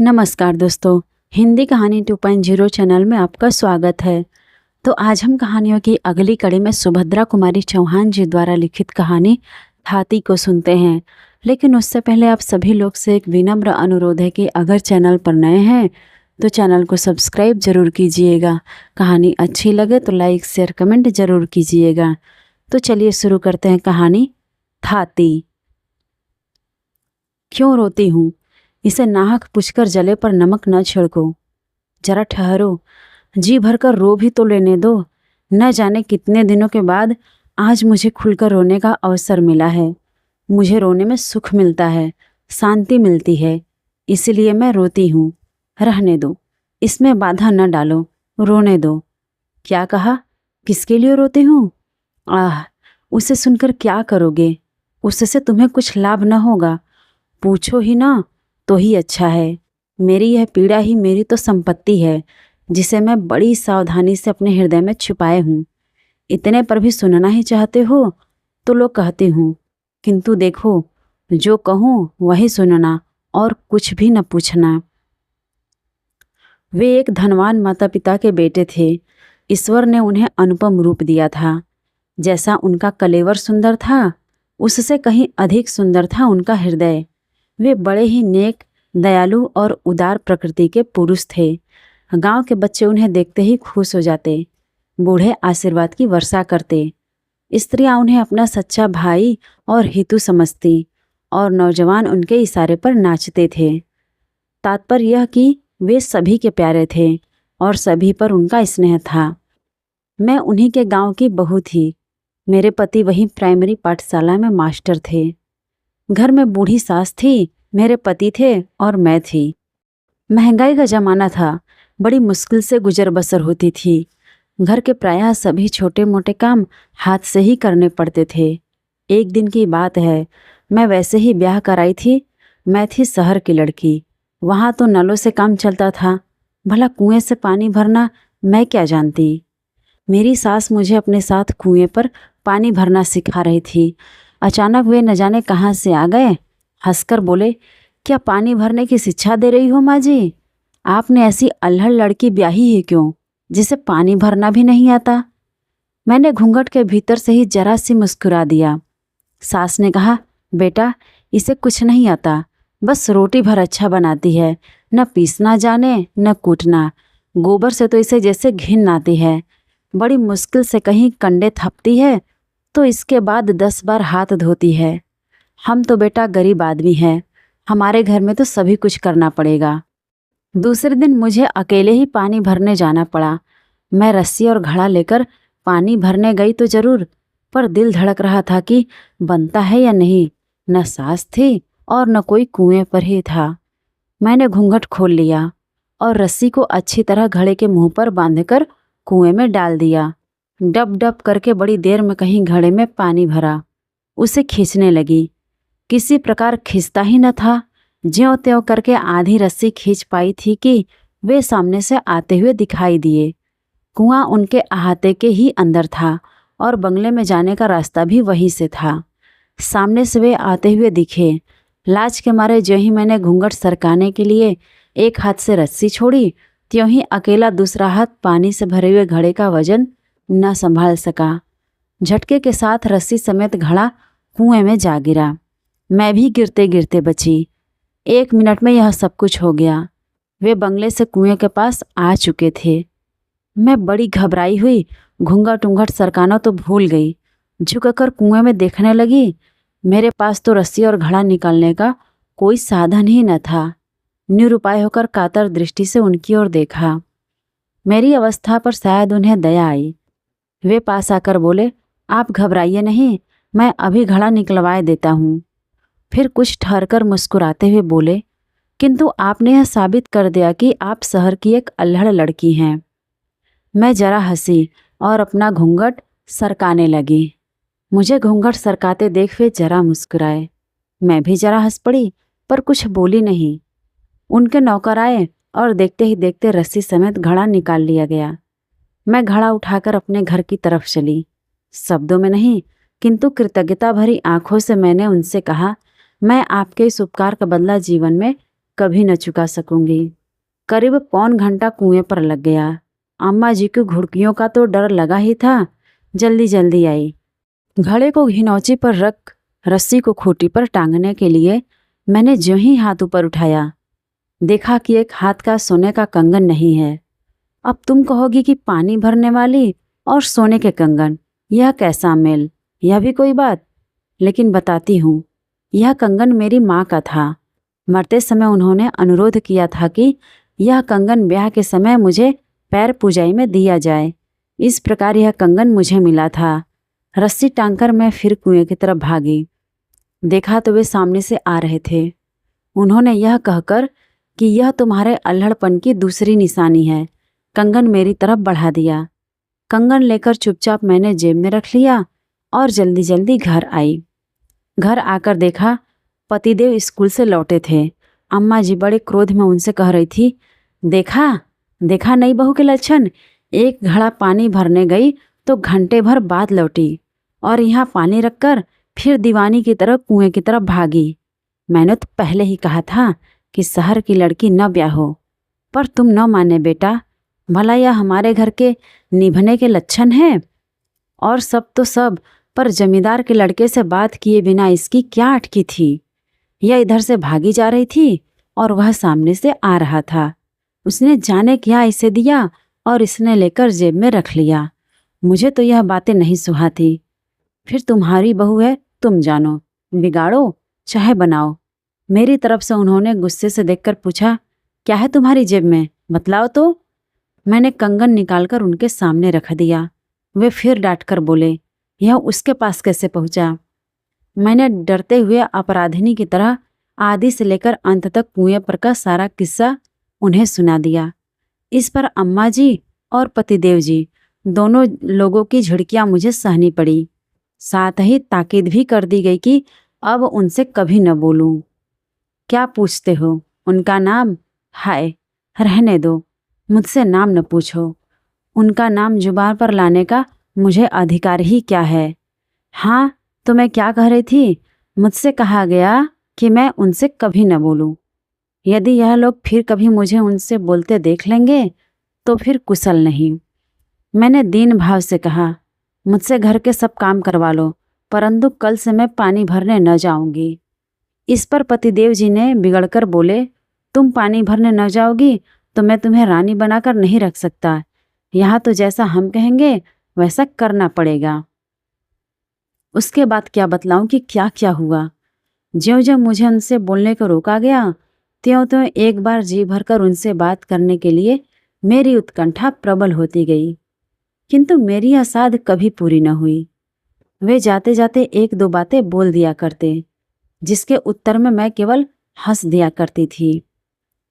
नमस्कार दोस्तों, हिंदी कहानी 2.0 चैनल में आपका स्वागत है। तो आज हम कहानियों की अगली कड़ी में सुभद्रा कुमारी चौहान जी द्वारा लिखित कहानी थाती को सुनते हैं। लेकिन उससे पहले आप सभी लोग से एक विनम्र अनुरोध है कि अगर चैनल पर नए हैं तो चैनल को सब्सक्राइब जरूर कीजिएगा। कहानी अच्छी लगे तो लाइक शेयर कमेंट जरूर कीजिएगा। तो चलिए शुरू करते हैं कहानी थाती। क्यों रोती हूँ? इसे नाहक पूछकर जले पर नमक न छिड़को। जरा ठहरो, जी भरकर रो भी तो लेने दो। न जाने कितने दिनों के बाद आज मुझे खुलकर रोने का अवसर मिला है। मुझे रोने में सुख मिलता है, शांति मिलती है, इसलिए मैं रोती हूँ। रहने दो, इसमें बाधा न डालो, रोने दो। क्या कहा? किसके लिए रोती हूँ? आह, उसे सुनकर क्या करोगे? उससे तुम्हें कुछ लाभ न होगा। पूछो ही ना तो ही अच्छा है। मेरी यह पीड़ा ही मेरी तो संपत्ति है, जिसे मैं बड़ी सावधानी से अपने हृदय में छुपाए हूँ। इतने पर भी सुनना ही चाहते हो तो लो कहती हूँ, किंतु देखो, जो कहूँ वही सुनना और कुछ भी न पूछना। वे एक धनवान माता पिता के बेटे थे। ईश्वर ने उन्हें अनुपम रूप दिया था। जैसा उनका कलेवर सुंदर था, उससे कहीं अधिक सुंदर था उनका हृदय। वे बड़े ही नेक, दयालु और उदार प्रकृति के पुरुष थे। गांव के बच्चे उन्हें देखते ही खुश हो जाते। बूढ़े आशीर्वाद की वर्षा करते। स्त्रियां उन्हें अपना सच्चा भाई और हितु समझती और नौजवान उनके इशारे पर नाचते थे। तात्पर्य यह कि वे सभी के प्यारे थे और सभी पर उनका स्नेह था। मैं उन्हीं के गांव की बहू थी। मेरे पति वहीं प्राइमरी पाठशाला में मास्टर थे। घर में बूढ़ी सास थी, मेरे पति थे और मैं थी। महंगाई का जमाना था, बड़ी मुश्किल से गुजर बसर होती थी। घर के प्रायः सभी छोटे मोटे काम हाथ से ही करने पड़ते थे। एक दिन की बात है, मैं वैसे ही ब्याह कराई थी। मैं थी शहर की लड़की। वहाँ तो नलों से काम चलता था, भला कुएं से पानी भरना मैं क्या जानती। मेरी सास मुझे अपने साथ कुएं पर पानी भरना सिखा रही थी। अचानक वे न जाने कहाँ से आ गए। हंसकर बोले, क्या पानी भरने की शिक्षा दे रही हो माँ जी? आपने ऐसी अल्हड़ लड़की ब्याही है क्यों, जिसे पानी भरना भी नहीं आता? मैंने घूंघट के भीतर से ही जरा सी मुस्कुरा दिया। सास ने कहा, बेटा, इसे कुछ नहीं आता, बस रोटी भर अच्छा बनाती है। न पीसना जाने न कूटना। गोबर से तो इसे जैसे घिन आती है। बड़ी मुश्किल से कहीं कंडे थपती है तो इसके बाद 10 बार हाथ धोती है। हम तो बेटा गरीब आदमी हैं, हमारे घर में तो सभी कुछ करना पड़ेगा। दूसरे दिन मुझे अकेले ही पानी भरने जाना पड़ा। मैं रस्सी और घड़ा लेकर पानी भरने गई तो जरूर, पर दिल धड़क रहा था कि बनता है या नहीं। न सास थी और न कोई कुएं पर ही था। मैंने घूंघट खोल लिया और रस्सी को अच्छी तरह घड़े के मुंह पर बांधकर कुएं में डाल दिया। डब डब करके बड़ी देर में कहीं घड़े में पानी भरा। उसे खींचने लगी, किसी प्रकार खींचता ही न था। ज्यों त्यों करके आधी रस्सी खींच पाई थी कि वे सामने से आते हुए दिखाई दिए। कुआं उनके अहाते के ही अंदर था और बंगले में जाने का रास्ता भी वहीं से था। सामने से वे आते हुए दिखे। लाज के मारे जो ही मैंने घूंघट सरकाने के लिए एक हाथ से रस्सी छोड़ी, त्यों ही अकेला दूसरा हाथ पानी से भरे हुए घड़े का वजन न संभाल सका। झटके के साथ रस्सी समेत घड़ा कुएं में जा गिरा। मैं भी गिरते गिरते बची। 1 मिनट में यह सब कुछ हो गया। वे बंगले से कुएं के पास आ चुके थे। मैं बड़ी घबराई हुई, घूंघट उंघट सरकाना तो भूल गई। झुककर कुएं में देखने लगी। मेरे पास तो रस्सी और घड़ा निकालने का कोई साधन ही न था। निरुपाय होकर कातर दृष्टि से उनकी ओर देखा। मेरी अवस्था पर शायद उन्हें दया आई। वे पास आकर बोले, आप घबराइए नहीं, मैं अभी घड़ा निकलवाए देता हूँ। फिर कुछ ठहरकर मुस्कुराते हुए बोले, किंतु आपने यह साबित कर दिया कि आप शहर की एक अल्हड़ लड़की हैं। मैं जरा हंसी और अपना घूंघट सरकाने लगी। मुझे घूंघट सरकाते देख वे जरा मुस्कुराए। मैं भी जरा हंस पड़ी, पर कुछ बोली नहीं। उनके नौकर आए और देखते ही देखते रस्सी समेत घड़ा निकाल लिया गया। मैं घड़ा उठाकर अपने घर की तरफ चली। शब्दों में नहीं, किंतु कृतज्ञता भरी आंखों से मैंने उनसे कहा, मैं आपके इस उपकार का बदला जीवन में कभी न चुका सकूंगी। करीब पौन घंटा कुएं पर लग गया। अम्मा जी की घुड़कियों का तो डर लगा ही था। जल्दी जल्दी आई। घड़े को घिनौची पर रख रस्सी को खूंटी पर टांगने के लिए मैंने ज्यों ही हाथ ऊपर उठाया, देखा कि एक हाथ का सोने का कंगन नहीं है। अब तुम कहोगी कि पानी भरने वाली और सोने के कंगन, यह कैसा मेल? यह भी कोई बात? लेकिन बताती हूँ। यह कंगन मेरी माँ का था। मरते समय उन्होंने अनुरोध किया था कि यह कंगन ब्याह के समय मुझे पैर पूजाई में दिया जाए। इस प्रकार यह कंगन मुझे मिला था। रस्सी टांगकर मैं फिर कुएं की तरफ भागी। देखा तो वे सामने से आ रहे थे। उन्होंने यह कहकर कि यह तुम्हारे अल्हड़पन की दूसरी निशानी है, कंगन मेरी तरफ बढ़ा दिया। कंगन लेकर चुपचाप मैंने जेब में रख लिया और जल्दी जल्दी घर आई। घर आकर देखा पतिदेव स्कूल से लौटे थे। अम्मा जी बड़े क्रोध में उनसे कह रही थी, देखा देखा नई बहू के लक्षण। एक घड़ा पानी भरने गई तो घंटे भर बाद लौटी और यहाँ पानी रखकर फिर दीवानी की तरह कुएं की तरफ भागी। मैंने तो पहले ही कहा था कि शहर की लड़की न ब्याहो, पर तुम न माने बेटा। भला यह हमारे घर के निभने के लक्षण हैं? और सब तो सब, पर जमींदार के लड़के से बात किए बिना इसकी क्या अटकी थी? यह इधर से भागी जा रही थी और वह सामने से आ रहा था। उसने जाने क्या इसे दिया और इसने लेकर जेब में रख लिया। मुझे तो यह बातें नहीं सुहाती। फिर तुम्हारी बहू है, तुम जानो, बिगाड़ो चाहे बनाओ। मेरी तरफ से उन्होंने गुस्से से देखकर पूछा, क्या है तुम्हारी जेब में, बतलाओ तो। मैंने कंगन निकालकर उनके सामने रख दिया। वे फिर डांटकर बोले, यह उसके पास कैसे पहुंचा? मैंने डरते हुए अपराधिनी की तरह आदि से लेकर अंत तक कुएं पर का सारा किस्सा उन्हें सुना दिया। इस पर अम्मा जी और पतिदेव जी दोनों लोगों की झिड़कियां मुझे सहनी पड़ी। साथ ही ताकीद भी कर दी गई कि अब उनसे कभी न बोलूं। क्या पूछते हो? उनका नाम? हाय, रहने दो, मुझसे नाम न पूछो। उनका नाम जुबान पर लाने का मुझे अधिकार ही क्या है? हाँ, तो मैं क्या कह रही थी? मुझसे कहा गया कि मैं उनसे कभी न बोलूं। यदि यह लोग फिर कभी मुझे उनसे बोलते देख लेंगे तो फिर कुशल नहीं। मैंने दीन भाव से कहा, मुझसे घर के सब काम करवा लो, परंतु कल से मैं पानी भरने न जाऊंगी। इस पर पतिदेव जी ने बिगड़कर बोले, तुम पानी भरने न जाओगी तो मैं तुम्हें रानी बनाकर नहीं रख सकता। यहाँ तो जैसा हम कहेंगे वैसा करना पड़ेगा। उसके बाद क्या बतलाऊं कि क्या क्या हुआ। ज्यों ज्यों मुझे उनसे बोलने को रोका गया, त्यों त्यों एक बार जी भरकर उनसे बात करने के लिए मेरी उत्कंठा प्रबल होती गई। किंतु मेरी यह साध कभी पूरी न हुई। वे जाते जाते एक दो बातें बोल दिया करते, जिसके उत्तर में मैं केवल हंस दिया करती थी।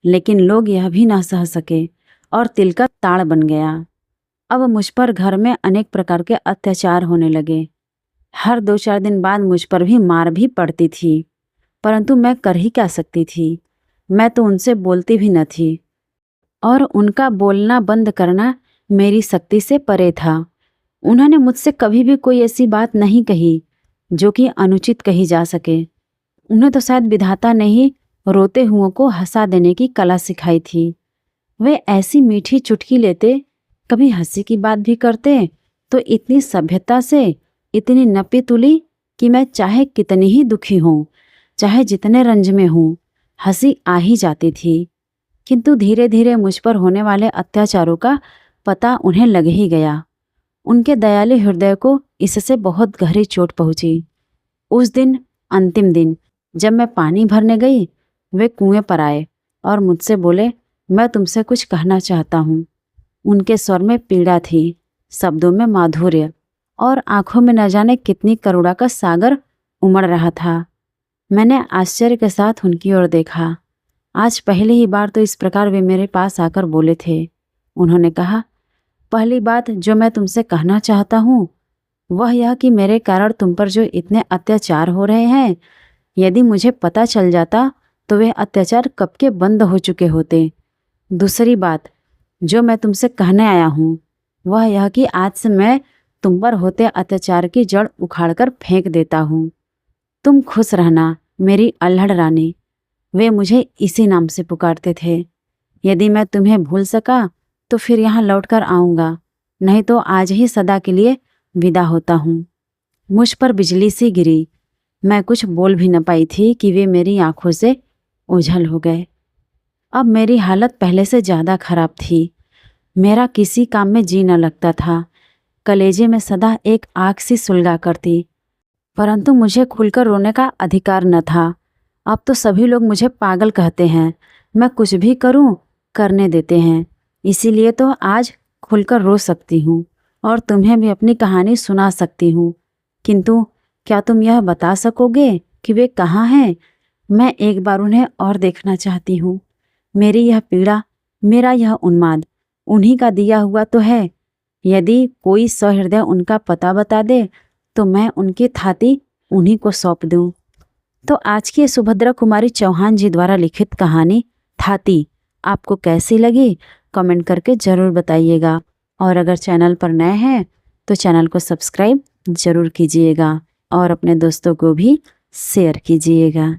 लेकिन लोग यह भी ना सह सके और तिल का ताड़ बन गया। अब मुझ पर घर में अनेक प्रकार के अत्याचार होने लगे। हर 2-4 दिन बाद मुझ पर भी मार भी पड़ती थी, परंतु मैं कर ही क्या सकती थी। मैं तो उनसे बोलती भी न थी और उनका बोलना बंद करना मेरी शक्ति से परे था। उन्होंने मुझसे कभी भी कोई ऐसी बात नहीं कही जो कि अनुचित कही जा सके। उन्हें तो शायद विधाता ने ही रोते हुओं को हंसा देने की कला सिखाई थी। वे ऐसी मीठी चुटकी लेते, कभी हंसी की बात भी करते तो इतनी सभ्यता से, इतनी नपी तुली कि मैं चाहे कितनी ही दुखी हूँ, चाहे जितने रंज में हूँ, हंसी आ ही जाती थी। किंतु धीरे धीरे मुझ पर होने वाले अत्याचारों का पता उन्हें लग ही गया। उनके दयालु हृदय को इससे बहुत गहरी चोट पहुंची। उस दिन, अंतिम दिन, जब मैं पानी भरने गई, वे कुएं पर आए और मुझसे बोले, मैं तुमसे कुछ कहना चाहता हूँ। उनके स्वर में पीड़ा थी, शब्दों में माधुर्य और आंखों में न जाने कितनी करुणा का सागर उमड़ रहा था। मैंने आश्चर्य के साथ उनकी ओर देखा। आज पहली ही बार तो इस प्रकार वे मेरे पास आकर बोले थे। उन्होंने कहा, पहली बात जो मैं तुमसे कहना चाहता हूँ वह यह कि मेरे कारण तुम पर जो इतने अत्याचार हो रहे हैं, यदि मुझे पता चल जाता तो वे अत्याचार कब के बंद हो चुके होते। दूसरी बात जो मैं तुमसे कहने आया हूँ वह यह कि आज से मैं तुम पर होते अत्याचार की जड़ उखाड़कर फेंक देता हूँ। तुम खुश रहना मेरी अल्हड़ रानी। वे मुझे इसी नाम से पुकारते थे। यदि मैं तुम्हें भूल सका तो फिर यहाँ लौटकर आऊँगा, नहीं तो आज ही सदा के लिए विदा होता हूँ। मुझ पर बिजली सी गिरी। मैं कुछ बोल भी न पाई थी कि वे मेरी आंखों से ओझल हो गए। अब मेरी हालत पहले से ज़्यादा खराब थी। मेरा किसी काम में जी न लगता था। कलेजे में सदा एक आग सी सुलगा करती, परंतु मुझे खुलकर रोने का अधिकार न था। अब तो सभी लोग मुझे पागल कहते हैं। मैं कुछ भी करूं, करने देते हैं। इसीलिए तो आज खुलकर रो सकती हूँ और तुम्हें भी अपनी कहानी सुना सकती हूँ। किंतु क्या तुम यह बता सकोगे कि वे कहाँ हैं? मैं एक बार उन्हें और देखना चाहती हूँ। मेरी यह पीड़ा, मेरा यह उन्माद उन्हीं का दिया हुआ तो है। यदि कोई सहृदय उनका पता बता दे तो मैं उनकी थाती उन्हीं को सौंप दूं। तो आज की सुभद्रा कुमारी चौहान जी द्वारा लिखित कहानी थाती आपको कैसी लगी कमेंट करके ज़रूर बताइएगा। और अगर चैनल पर नए हैं तो चैनल को सब्सक्राइब ज़रूर कीजिएगा और अपने दोस्तों को भी शेयर कीजिएगा।